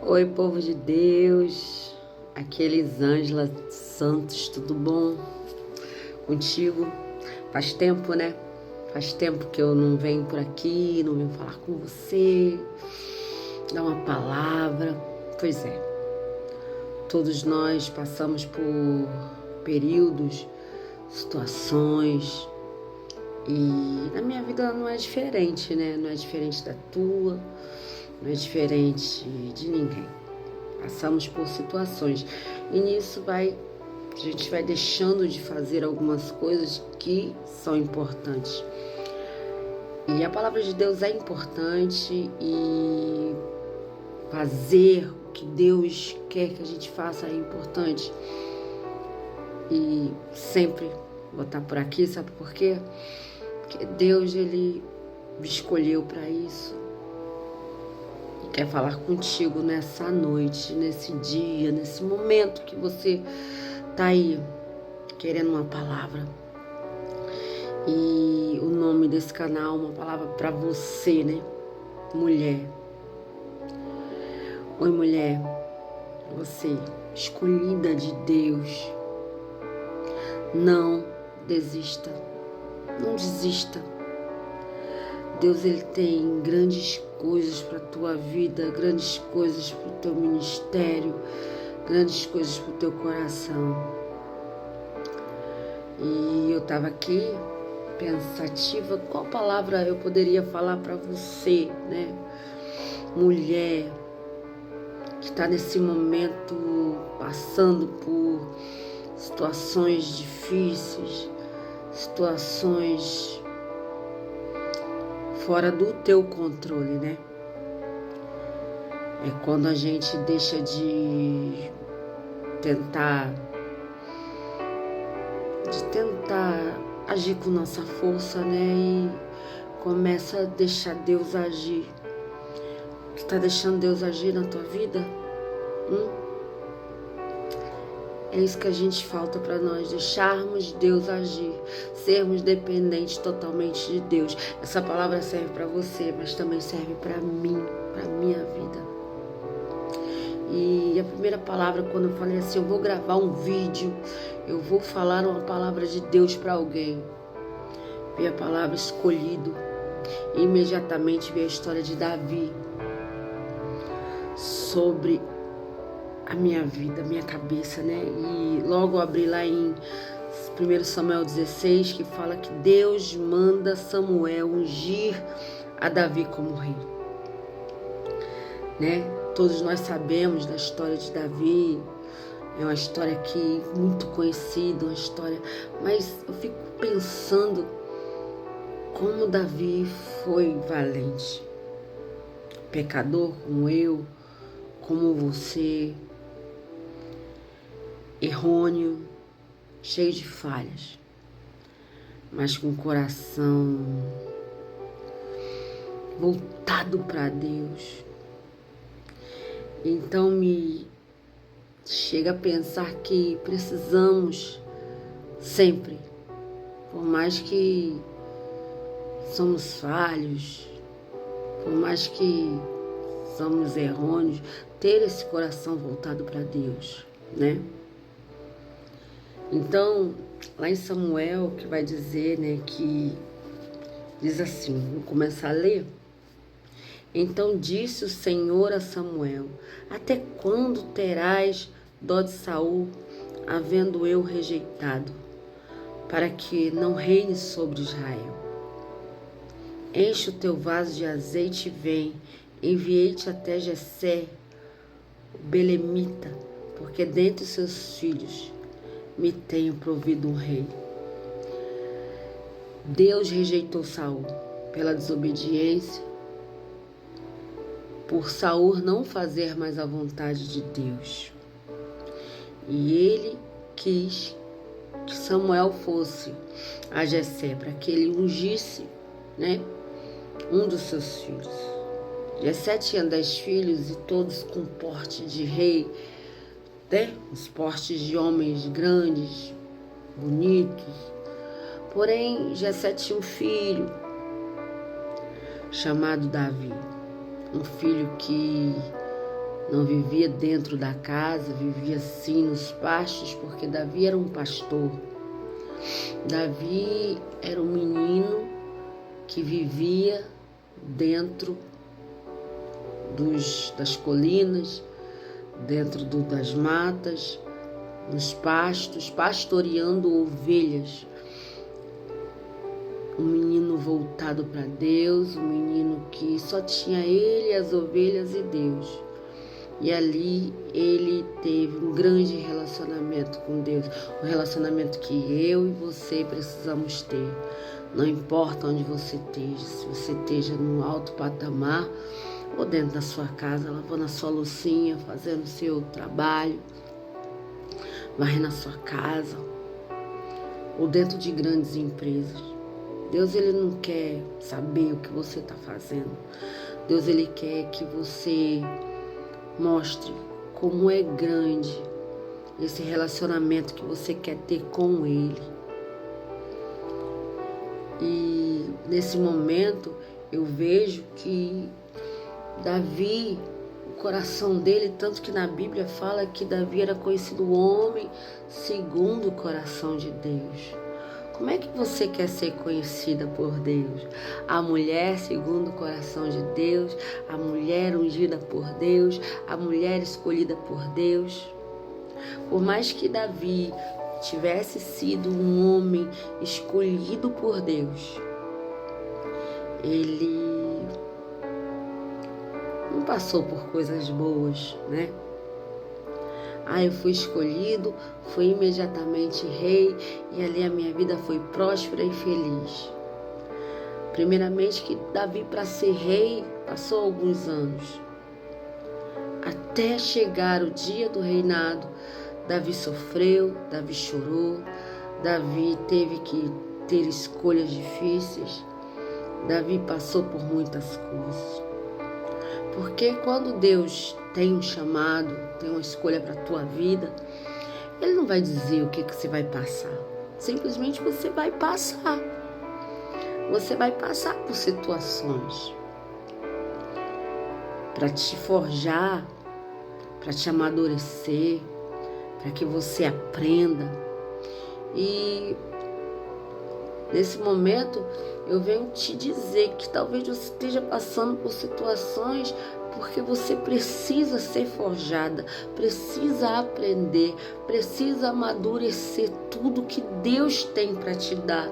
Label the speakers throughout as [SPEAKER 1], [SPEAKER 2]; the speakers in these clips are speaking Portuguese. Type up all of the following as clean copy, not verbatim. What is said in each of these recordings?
[SPEAKER 1] Oi, povo de Deus, aqui é Elisângela Santos, tudo bom contigo? Faz tempo, né? Faz tempo que eu não venho por aqui, não venho falar com você, dar uma palavra. Pois é, todos nós passamos por períodos, situações, e na minha vida não é diferente, né? Não é diferente da tua, não é diferente de ninguém. Passamos por situações e nisso a gente vai deixando de fazer algumas coisas que são importantes. E a palavra de Deus é importante e fazer o que Deus quer que a gente faça é importante. E sempre vou estar por aqui, sabe por quê? Porque Deus, Ele me escolheu para isso. Quer falar contigo nessa noite, nesse dia, nesse momento que você tá aí querendo uma palavra. E o nome desse canal, uma palavra para você, né? Mulher. Oi, mulher. Você, escolhida de Deus. Não desista. Não desista. Deus, Ele tem grandes coisas para a tua vida, grandes coisas para o teu ministério, grandes coisas para o teu coração. E eu estava aqui pensativa, qual palavra eu poderia falar para você, né? Mulher que está nesse momento passando por situações difíceis, situações fora do teu controle, né? É quando a gente deixa de tentar agir com nossa força, né? E começa a deixar Deus agir. Você tá deixando Deus agir na tua vida? É isso que a gente falta para nós, deixarmos Deus agir, sermos dependentes totalmente de Deus. Essa palavra serve para você, mas também serve para mim, para minha vida. E a primeira palavra, quando eu falei assim, eu vou gravar um vídeo, eu vou falar uma palavra de Deus para alguém, veio a palavra escolhido. E imediatamente veio a história de Davi sobre a minha vida, a minha cabeça, né? E logo eu abri lá em 1 Samuel 16, que fala que Deus manda Samuel ungir a Davi como rei, né? Todos nós sabemos da história de Davi, é uma história que muito conhecida, uma história, mas eu fico pensando como Davi foi valente, pecador como eu, como você, errôneo, cheio de falhas, mas com o coração voltado para Deus. Então me chega a pensar que precisamos sempre, por mais que somos falhos, por mais que somos errôneos, ter esse coração voltado para Deus, né? Então, lá em Samuel, que vai dizer, né, que diz assim, vou começar a ler. Então disse o Senhor a Samuel: até quando terás dó de Saul, havendo eu rejeitado, para que não reine sobre Israel? Enche o teu vaso de azeite e vem, enviei-te até Jessé, o belemita, porque dentre os seus filhos me tenho provido um rei. Deus rejeitou Saul pela desobediência, por Saul não fazer mais a vontade de Deus. E ele quis que Samuel fosse a Jessé para que ele ungisse, né, um dos seus filhos. Jessé tinha 10 filhos e todos com porte de rei, né? Os portes de homens grandes, bonitos. Porém, Jessé tinha um filho chamado Davi, um filho que Não vivia dentro da casa, vivia sim nos pastos, porque Davi era um pastor. Davi era um menino que vivia dentro das colinas, dentro das matas, nos pastos, pastoreando ovelhas. Um menino voltado para Deus, um menino que só tinha ele, as ovelhas e Deus. E ali ele teve um grande relacionamento com Deus, um relacionamento que eu e você precisamos ter. Não importa onde você esteja, se você esteja no alto patamar ou dentro da sua casa, lavando a sua loucinha, fazendo o seu trabalho, varrendo a sua casa, ou dentro de grandes empresas. Deus, ele não quer saber o que você está fazendo. Deus, ele quer que você mostre como é grande esse relacionamento que você quer ter com Ele. E nesse momento eu vejo que Davi, o coração dele, tanto que na Bíblia fala que Davi era conhecido homem segundo o coração de Deus. Como é que você quer ser conhecida por Deus? A mulher segundo o coração de Deus, a mulher ungida por Deus, a mulher escolhida por Deus. Por mais que Davi tivesse sido um homem escolhido por Deus, ele não passou por coisas boas, né? Eu fui escolhido, fui imediatamente rei e ali a minha vida foi próspera e feliz. Primeiramente que Davi, para ser rei, passou alguns anos. Até chegar o dia do reinado, Davi sofreu, Davi chorou, Davi teve que ter escolhas difíceis, Davi passou por muitas coisas. Porque quando Deus tem um chamado, tem uma escolha para a tua vida, Ele não vai dizer o que você vai passar. Simplesmente você vai passar. Você vai passar por situações para te forjar, para te amadurecer, para que você aprenda. E nesse momento eu venho te dizer que talvez você esteja passando por situações porque você precisa ser forjada, precisa aprender, precisa amadurecer tudo que Deus tem para te dar.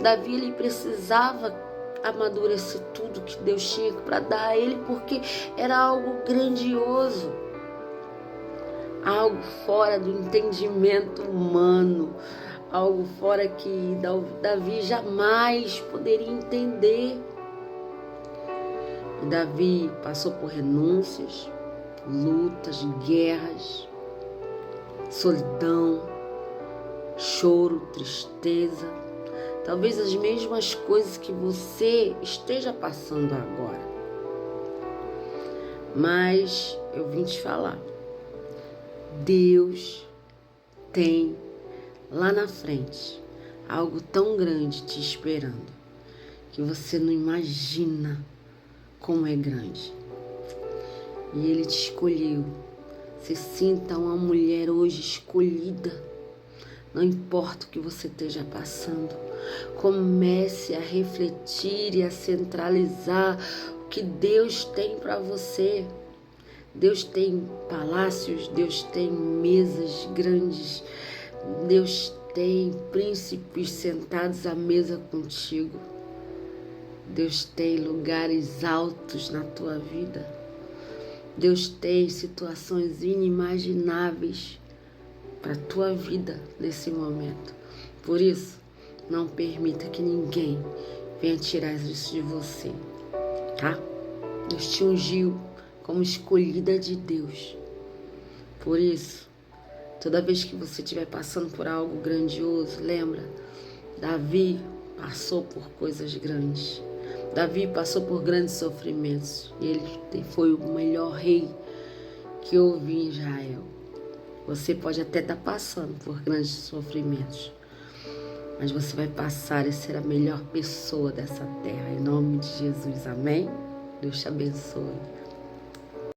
[SPEAKER 1] Davi, ele precisava amadurecer tudo que Deus tinha para dar a ele, porque era algo grandioso, algo fora do entendimento humano, algo fora que Davi jamais poderia entender. E Davi passou por renúncias, lutas, guerras, solidão, choro, tristeza. Talvez as mesmas coisas que você esteja passando agora. Mas eu vim te falar. Deus tem lá na frente algo tão grande te esperando que você não imagina como é grande. E Ele te escolheu. Se sinta uma mulher hoje escolhida. Não importa o que você esteja passando. Comece a refletir e a centralizar o que Deus tem para você. Deus tem palácios, Deus tem mesas grandes, Deus tem príncipes sentados à mesa contigo. Deus tem lugares altos na tua vida. Deus tem situações inimagináveis para a tua vida nesse momento. Por isso, não permita que ninguém venha tirar isso de você, tá? Deus te ungiu como escolhida de Deus. Por isso, toda vez que você estiver passando por algo grandioso, lembra, Davi passou por coisas grandes. Davi passou por grandes sofrimentos e ele foi o melhor rei que houve em Israel. Você pode até estar passando por grandes sofrimentos, mas você vai passar e ser a melhor pessoa dessa terra. Em nome de Jesus, amém? Deus te abençoe.